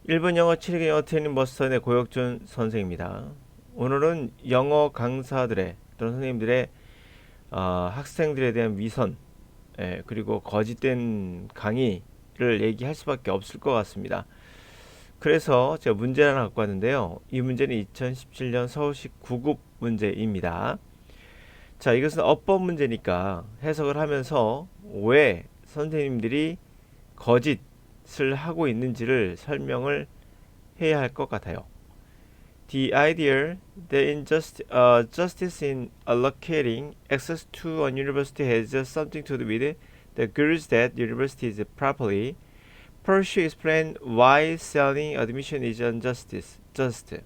1분 영어 7기 영어 트레이닝 버스턴의 고혁준 선생입니다. 오늘은 영어 강사들의 또는 선생님들의 학생들에 대한 위선 그리고 거짓된 강의를 얘기할 수밖에 없을 것 같습니다. 그래서 제가 문제를 하나 갖고 왔는데요. 이 문제는 2017년 서울시 9급 문제입니다. 자, 이것은 어법 문제니까 해석을 하면서 왜 선생님들이 거짓을 하고 있는지를 설명을 해야 할 것 같아요. The idea that justice in allocating access to a university has something to do with the girls that universities properly pursue explain why selling admission is unjustice. just.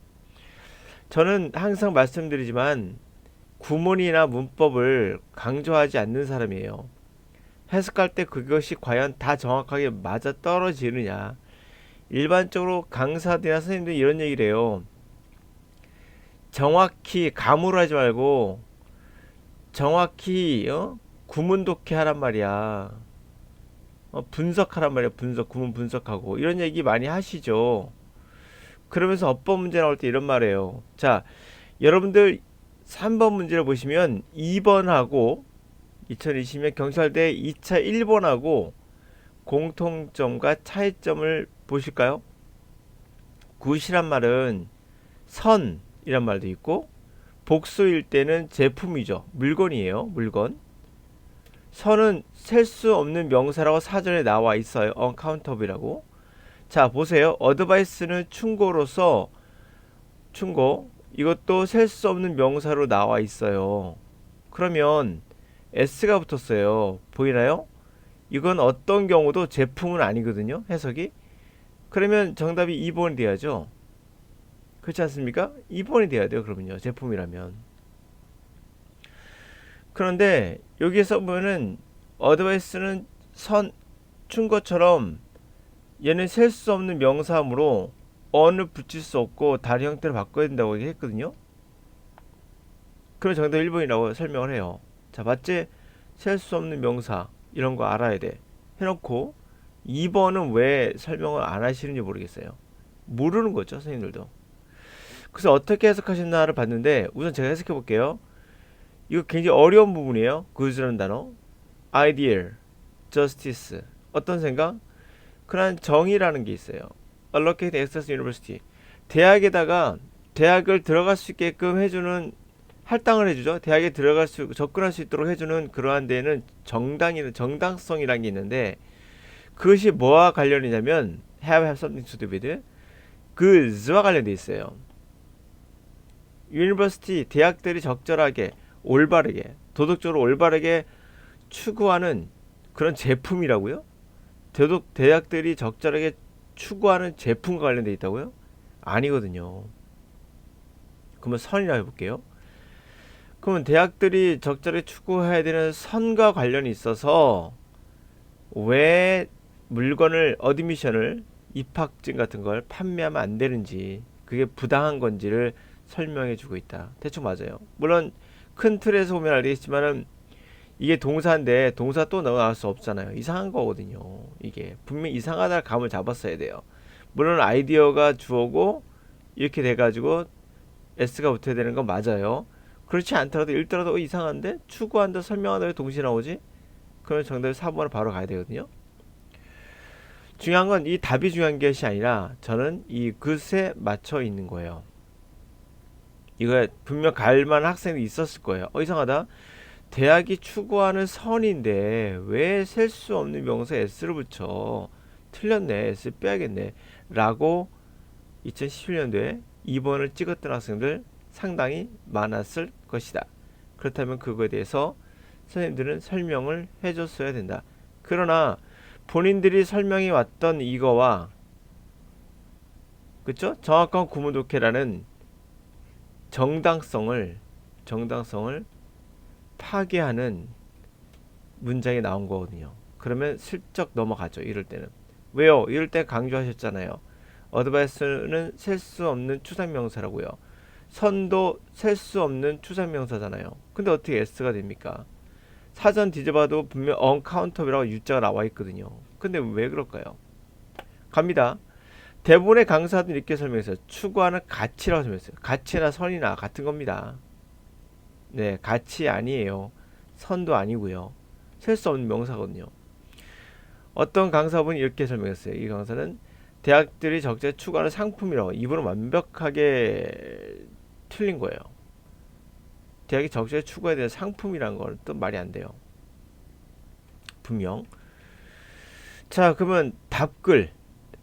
저는 항상 말씀드리지만 구문이나 문법을 강조하지 않는 사람이에요. 해석할 때 그것이 과연 다 정확하게 맞아 떨어지느냐. 일반적으로 강사들이나 선생님들이 이런 얘기를 해요. 정확히 감으로 하지 말고 정확히 구문 독해 하란 말이야. 분석하란 말이야. 구문 분석하고 이런 얘기 많이 하시죠. 그러면서 어법 문제 나올 때 이런 말이에요. 자, 여러분들 3번 문제를 보시면 2번하고 2020년 경찰대 2차 1번하고 공통점과 차이점을 보실까요? 굿이란 말은 선이란 말도 있고 복수일 때는 제품이죠. 물건이에요. 물건. 선은 셀 수 없는 명사라고 사전에 나와 있어요. uncountable이라고. 자, 보세요. 어드바이스는 충고로서 충고. 이것도 셀 수 없는 명사로 나와 있어요. 그러면 s가 붙었어요. 보이나요? 이건 어떤 경우도 제품은 아니거든요. 해석이. 그러면 정답이 2번이 돼야죠. 그렇지 않습니까? 2번이 돼야 돼요. 그러면요. 제품이라면. 그런데 여기에서 보면은 어드바이스는 충고처럼 얘는 셀 수 없는 명사함으로 on을 붙일 수 없고 다른 형태로 바꿔야 된다고 했거든요. 그럼 정답 1번이라고 설명을 해요. 자, 맞지? 셀 수 없는 명사 이런 거 알아야 돼. 해놓고 2번은 왜 설명을 안 하시는지 모르겠어요. 모르는 거죠, 선생님들도. 그래서 어떻게 해석하셨나를 봤는데 우선 제가 해석해 볼게요. 이거 굉장히 어려운 부분이에요. good라는 단어. ideal, justice. 어떤 생각? 그런 정의라는 게 있어요. allocate access university. 대학에다가 대학을 들어갈 수 있게끔 해주는 할당을 해주죠. 대학에 접근할 수 있도록 해주는 그러한 데에는 정당성이라는 게 있는데 그것이 뭐와 관련이냐면 have something to do with goods와 관련돼 있어요. 유니버시티 대학들이 적절하게 올바르게 도덕적으로 올바르게 추구하는 그런 제품이라고요? 대학들이 적절하게 추구하는 제품과 관련돼 있다고요? 아니거든요. 그러면 선이라 해볼게요. 그러면 대학들이 적절히 추구해야 되는 선과 관련이 있어서 왜 물건을 어드미션을 입학증 같은 걸 판매하면 안 되는지 그게 부당한 건지를 설명해 주고 있다. 대충 맞아요. 물론 큰 틀에서 보면 알겠지만은 이게 동사인데 동사 또 나올 수 없잖아요. 이상한 거거든요. 이게 분명히 이상하다 감을 잡았어야 돼요. 물론 아이디어가 주어고 이렇게 돼가지고 s가 붙어야 되는 건 맞아요. 그렇지 않더라도 읽더라도 이상한데 추구한다 설명한다 왜 동시에 나오지? 그러면 정답이 4번으로 바로 가야 되거든요. 중요한 건 이 답이 중요한 것이 아니라 저는 이 것에 맞춰 있는 거예요. 이거 분명 갈만한 학생이 있었을 거예요. 이상하다. 대학이 추구하는 선인데 왜 셀 수 없는 명사 s를 붙여? 틀렸네. s 빼야겠네. 라고 2017년도에 2번을 찍었던 학생들 상당히 많았을 것이다. 그렇다면 그거에 대해서 선생님들은 설명을 해줬어야 된다. 그러나 본인들이 설명해 왔던 이거와 그쵸? 정확한 구문 독해라는 정당성을 파괴하는 문장이 나온 거거든요. 그러면 슬쩍 넘어가죠. 이럴 때는. 왜요? 이럴 때 강조하셨잖아요. 어드바이스는 셀 수 없는 추상명사라고요. 선도 셀 수 없는 추상명사잖아요. 근데 어떻게 s가 됩니까? 사전 뒤져봐도 분명 uncountable이라고 U자가 나와 있거든요. 근데 왜 그럴까요? 갑니다. 대부분의 강사들은 이렇게 설명했어요. 추구하는 가치라고 설명했어요. 가치나 선이나 같은 겁니다. 네, 가치 아니에요. 선도 아니고요. 셀 수 없는 명사거든요. 어떤 강사분이 이렇게 설명했어요. 이 강사는 대학들이 적재 추구하는 상품이라고. 이분은 완벽하게 틀린 거예요. 대학이 적재 추구해야 되는 상품이란 건 또 말이 안 돼요. 분명. 자, 그러면 답글.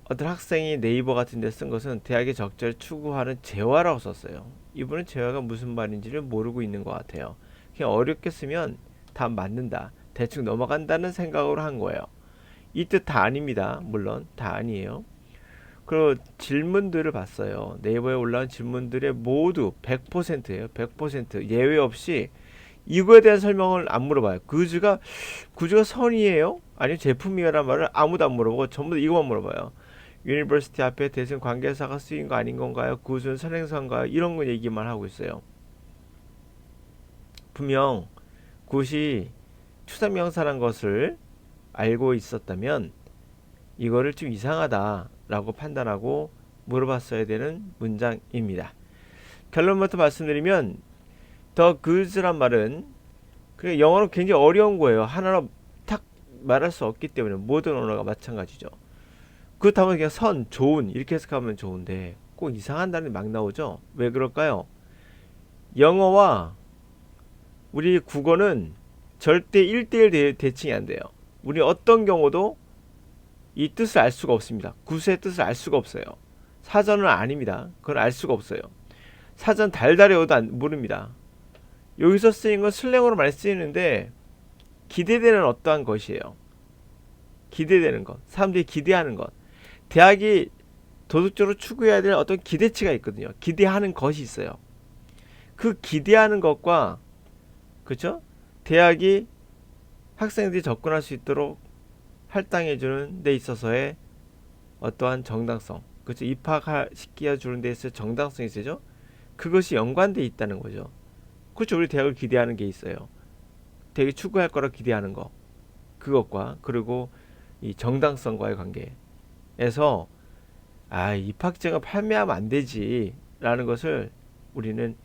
어떤 학생이 네이버 같은 데 쓴 것은 대학의 적재를 추구하는 재화라고 썼어요. 이분은 재화가 무슨 말인지를 모르고 있는 것 같아요. 그냥 어렵게 쓰면 다 맞는다. 대충 넘어간다는 생각으로 한 거예요. 이 뜻 다 아닙니다. 물론 다 아니에요. 그리고 질문들을 봤어요. 네이버에 올라온 질문들의 모두 100%예요. 100% 예외 없이 이거에 대한 설명을 안 물어봐요. 구주가 선이에요? 아니면 제품이라는 말을 아무도 안 물어보고 전부 다 이것만 물어봐요. 유니버시티 앞에 대신 관계사가 쓰인 거 아닌 건가요? 구주는 선행사인가요? 이런 거 얘기만 하고 있어요. 분명 굿이 추상명사란 것을 알고 있었다면 이거를 좀 이상하다라고 판단하고 물어봤어야 되는 문장입니다. 결론부터 말씀드리면 더 good란 말은 영어로 굉장히 어려운 거예요. 하나로 탁 말할 수 없기 때문에 모든 언어가 마찬가지죠. 그렇다면 그냥 선, 좋은 이렇게 해석하면 좋은데 꼭 이상한 단어이 막 나오죠. 왜 그럴까요? 영어와 우리 국어는 절대 1대1 대칭이 안 돼요. 우리 어떤 경우도 이 뜻을 알 수가 없습니다. 구수의 뜻을 알 수가 없어요. 사전은 아닙니다. 그걸 알 수가 없어요. 사전 달달이 오도 모릅니다. 여기서 쓰인 건 슬랭으로 많이 쓰이는데 기대되는 어떠한 것이에요. 기대되는 것. 사람들이 기대하는 것. 대학이 도덕적으로 추구해야 될 어떤 기대치가 있거든요. 기대하는 것이 있어요. 그 기대하는 것과 그렇죠? 대학이 학생들이 접근할 수 있도록 할당해주는 데 있어서의 어떠한 정당성, 그렇죠? 입학시켜주는 데 있어서 정당성이 있어죠. 그것이 연관돼 있다는 거죠. 그렇죠. 우리 대학을 기대하는 게 있어요. 대학이 추구할 거라 기대하는 거, 그것과 그리고 이 정당성과의 관계에서 입학증을 판매하면 안 되지 라는 것을 우리는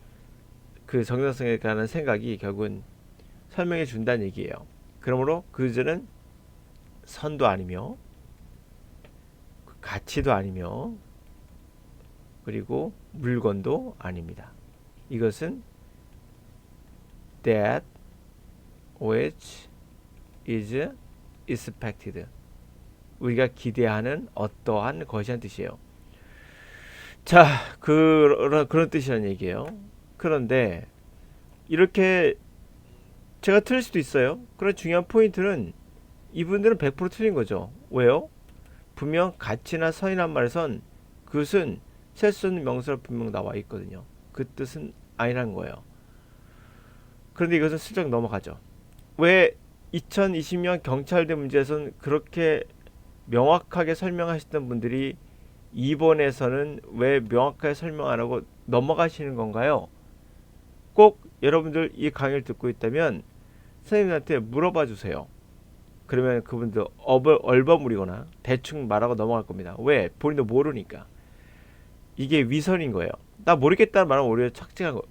그 정당성에 관한 생각이 결국은 설명해 준다는 얘기예요. 그러므로 그들은 선도 아니며 가치도 아니며 그리고 물건도 아닙니다. 이것은 that which is expected, 우리가 기대하는 어떠한 것이란 뜻이에요. 자, 그런 뜻이라는 얘기예요. 그런데 이렇게 제가 틀릴 수도 있어요. 그런 중요한 포인트는 이분들은 100% 틀린 거죠. 왜요? 분명 가치나 선이란 말에선 그것은 셀 수 없는 명사로 분명 나와 있거든요. 그 뜻은 아니라는 거예요. 그런데 이것은 슬쩍 넘어가죠. 왜 2020년 경찰대 문제에서는 그렇게 명확하게 설명하셨던 분들이 이번에서는 왜 명확하게 설명 안 하고 넘어가시는 건가요? 꼭 여러분들 이 강의를 듣고 있다면 선생님한테 물어봐 주세요. 그러면 그분도 얼버무리거나 대충 말하고 넘어갈 겁니다. 왜? 본인도 모르니까. 이게 위선인 거예요. 나 모르겠다는 말은 오히려 착증한 거.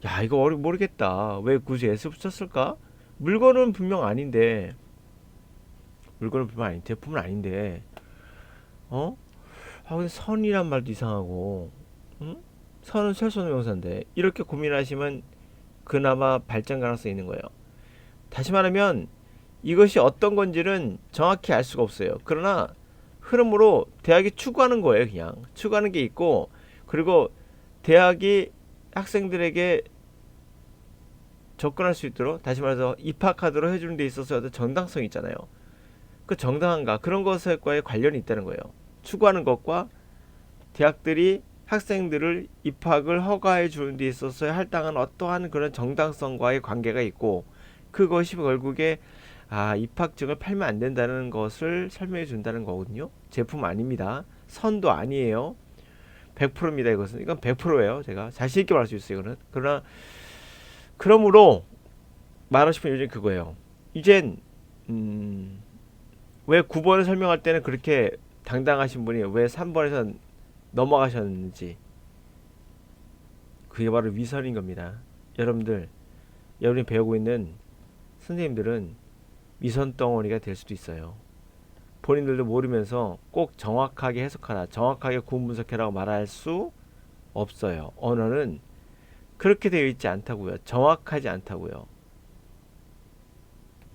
야, 이거 모르겠다. 왜 굳이 S 붙였을까? 물건은 분명 아닌데. 제품은 아닌데. 근데 선이란 말도 이상하고. 응? 선은 셀수 없는 명사인데. 이렇게 고민하시면 그나마 발전 가능성이 있는 거예요. 다시 말하면 이것이 어떤 건지는 정확히 알 수가 없어요. 그러나 흐름으로 대학이 추구하는 거예요. 그냥 추구하는 게 있고, 그리고 대학이 학생들에게 접근할 수 있도록, 다시 말해서 입학하도록 해주는 데 있어서 어떤 정당성이 있잖아요. 그 정당한가, 그런 것과의 관련이 있다는 거예요. 추구하는 것과 대학들이 학생들을 입학을 허가해 주는 데 있어서 할당한 어떠한 그런 정당성과의 관계가 있고, 그것이 결국에 입학증을 팔면 안 된다는 것을 설명해 준다는 거거든요. 제품 아닙니다. 선도 아니에요. 100%입니다. 이건 100%예요. 제가 자신 있게 말할 수 있어요. 이거는. 그러므로 말하고 싶은 요즘 그거예요. 이젠 왜 9번을 설명할 때는 그렇게 당당하신 분이 왜 3번에서 넘어가셨는지, 그게 바로 위선인 겁니다. 여러분이 배우고 있는 선생님들은 위선 덩어리가 될 수도 있어요. 본인들도 모르면서 꼭 정확하게 해석하라, 정확하게 구분 분석해라고 말할 수 없어요. 언어는 그렇게 되어 있지 않다고요. 정확하지 않다고요.